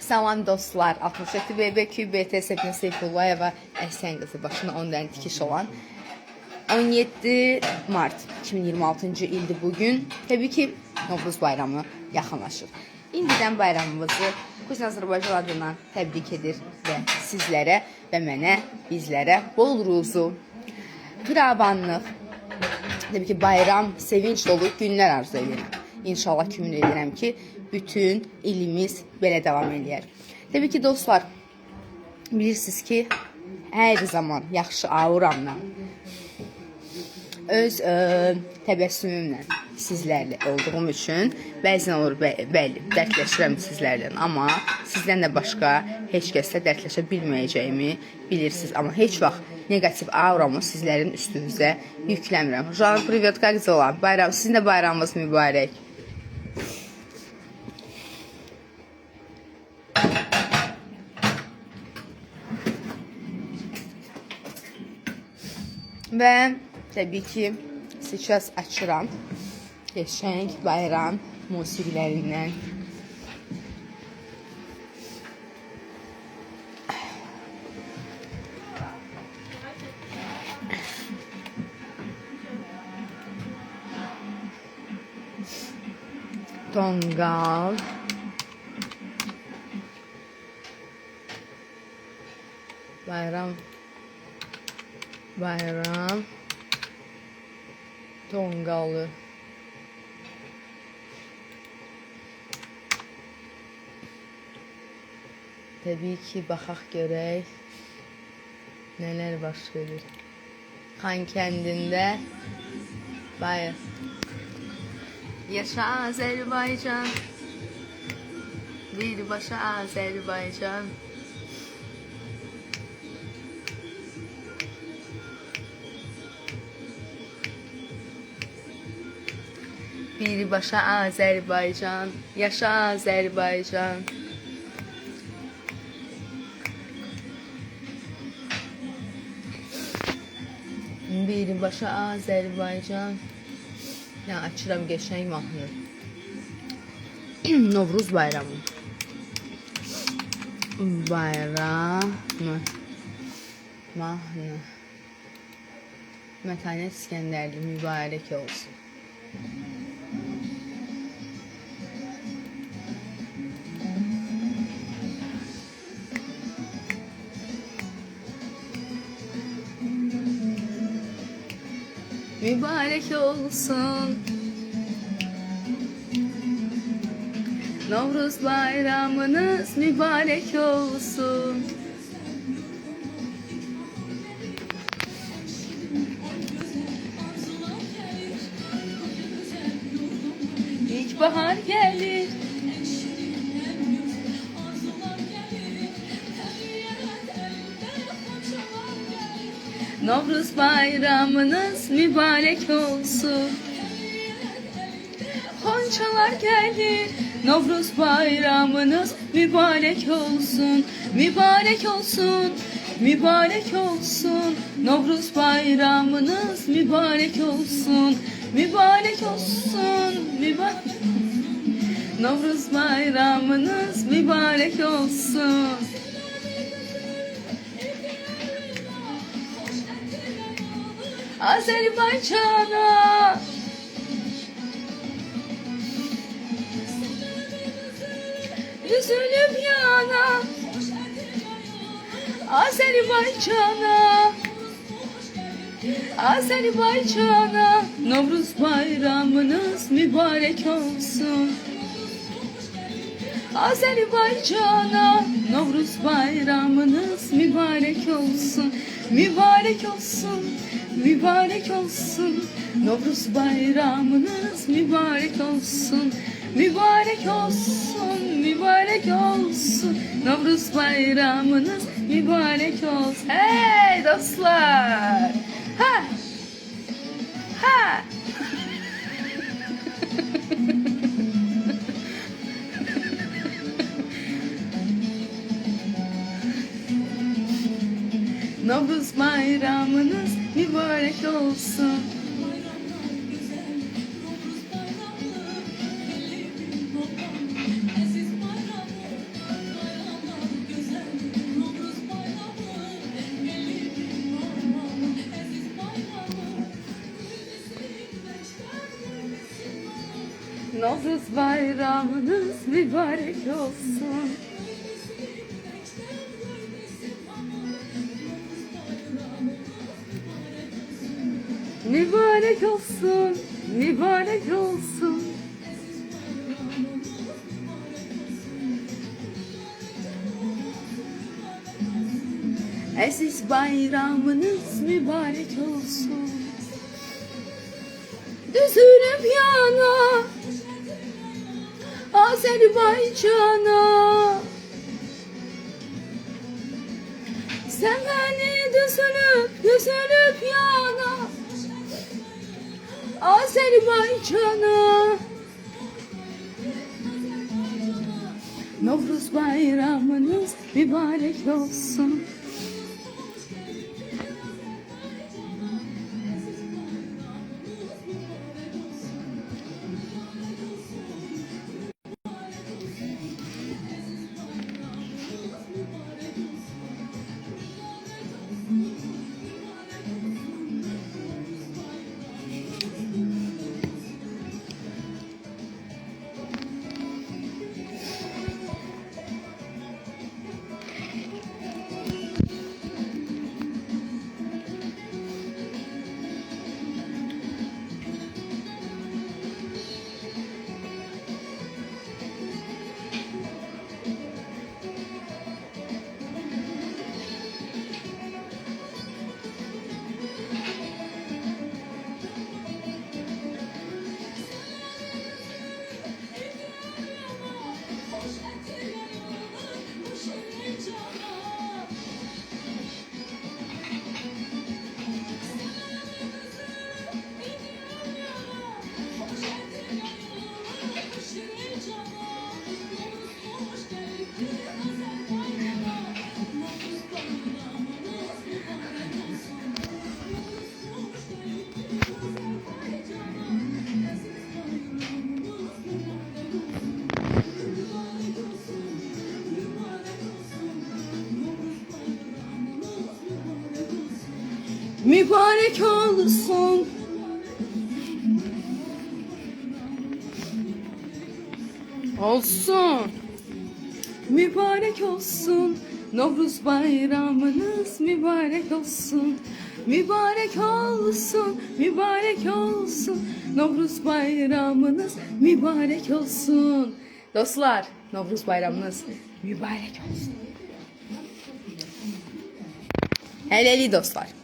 Salam dostlar, 67 BB QBT Səbinə Seyfullayeva Əhsən qızı başına 10 dənə tikiş olan 17 Mart 2026-cı ildir bugün. Təbii ki, Novruz bayramı yaxınlaşır. İndidən bayramımızı Kuzin Azərbaycan adına təbrik edir və sizlərə və mənə, bizlərə bol ruzu, firavanlıq, təbii ki, bayram, sevinç dolu günlər arzu edirəm. İnşallah kümin edirəm ki, bütün ilimiz belə davam edir. Təbii ki, dostlar, bilirsiniz ki, hər zaman yaxşı auramla, öz təbəssümümlə sizlərlə olduğum üçün bəzən olur, bəli, dərdləşirəm sizlərlə, amma sizdən də başqa heç kəslə dərdləşə bilməyəcəyimi bilirsiniz. Amma heç vaxt negativ auramı sizlərin üstünüzə yükləmirəm. Jan, privet, как дела? Bayram, sizin də bayramınız mübarək. Və təbii ki, сейчас açıram qəşəng bayram musiqilərindən. Tongal. Bayram. Tongalı. Təbii ki, baxaq görək nələr baş verir. Xankəndində bayram. Yaşa Azərbaycan, birbaşa Azərbaycan. Birbaşa Azərbaycan, yaşa Azərbaycan. Birbaşa Azərbaycan. Ya açıram qəşəng mahnı. Novruz bayramı. Mahnı. Mətanət İskəndərli mübarək olsun. Mübarek olsun Novruz bayramınız mübarek olsun. İlkbahar gelir, Novruz bayramınız mübarek olsun. Xonçalar gelir, Novruz bayramınız mübarek olsun. Mübarek olsun, mübarek olsun. Novruz bayramınız mübarek olsun. Mübarek olsun, Novruz bayramınız mübarek olsun. Azerbaycan'a üzülüp yana, Azerbaycan'a, Azerbaycan'a, Novruz bayramınız mübarek olsun. Azerbaycan'a, Novruz bayramınız mübarek olsun. Mübarek olsun, mübarek olsun. Novruz bayramınız mübarek olsun. Mübarek olsun, mübarek olsun. Novruz bayramınız mübarek olsun. Hey dostlar! Ha! Ha! Novruz bayramınız mübarek olsun. Novruz bayramınız mübarek olsun. Mübarek olsun, mübarek olsun. Aziz bayramınız mübarek olsun. Düzülüp yana Azerbaycan'a, seveni düzülüp yana Azerbaycan'a. Novruz bayramınız mübarek olsun. Mübarek olsun. Olsun. Mübarek olsun. Novruz bayramınız mübarek olsun. Mübarek olsun. Mübarek olsun. Novruz bayramınız mübarek olsun. Dostlar, Novruz bayramınız mübarek olsun. Helali dostlar.